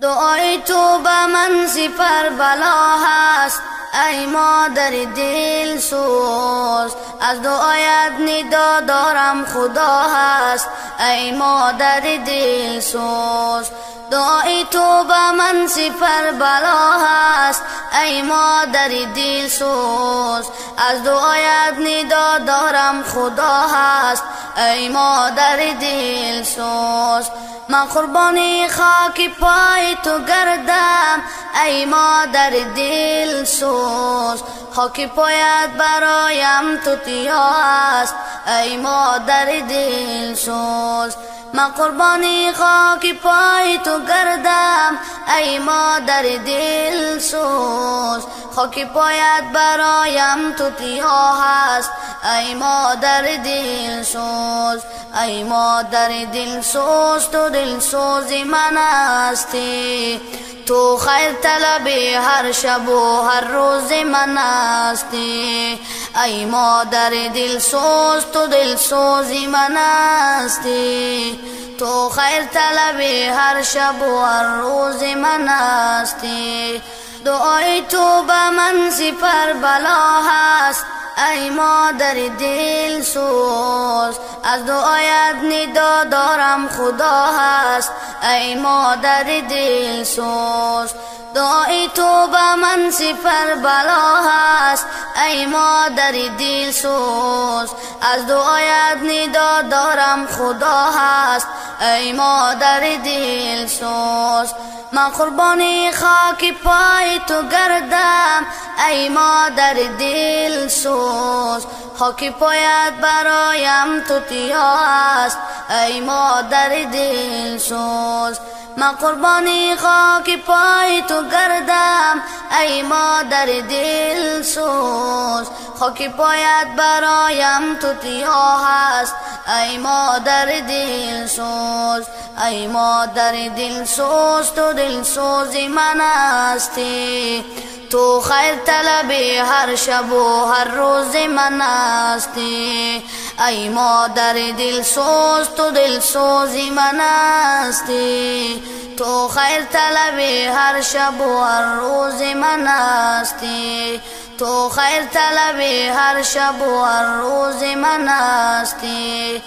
دعای تو به من سپر بلا هست ای مادر دل سوز، از دعایت ندا دارم خدا هست ای مادر دل سوز. دعای تو به من سپر بلا هست ای مادر دل سوز، از دعایت ندا دارم خدا هست ای مادر دل سوز. من قربانی خاک پای تو گردم ای مادر دل سوز، خاک پایت برایم توتیا است ای مادر دل سوز. من قربانی خاک پای تو گردم ای مادر دل سوز، خاک پایت برایم توتیا هست ای مادر دل سوز. ای مادر دل سوز تو دل سوز من هستی، تو خیر طلب هر شب و هر روز من هستی. ای مادر دل سوز تو دل سوز من هستی، تو خیر طلب هر شب و هر روز من هستی. دعای تو به من سپر بلا هست ای مادر دل سوز، از دعایت ندا دارم خدا هست ای مادر دل سوز. دعای تو به من سپر بلا هست ای مادر دل سوز، از دعایت ندا دارم خدا هست ای مادر دل سوز. من قربانی خاک پای تو گردم ای مادر دل سوز، خاک پایت برایم توتیا است ای مادر دل سوز. من قربانی خاک پای تو گردم ای مادر دل سوز، خاک پایت برایم توتیا هست ای مادر دل سوز. ای مادر دل سوز تو دل سوز من هستی، تو خیر طلب هر شب و هر روز من هستی. ای مادر دل سوز تو دل سوز من هستی، تو خیر طلب هر شب و هر روز من هستی. تو خیر طلب هر شب و هر روز من هستی.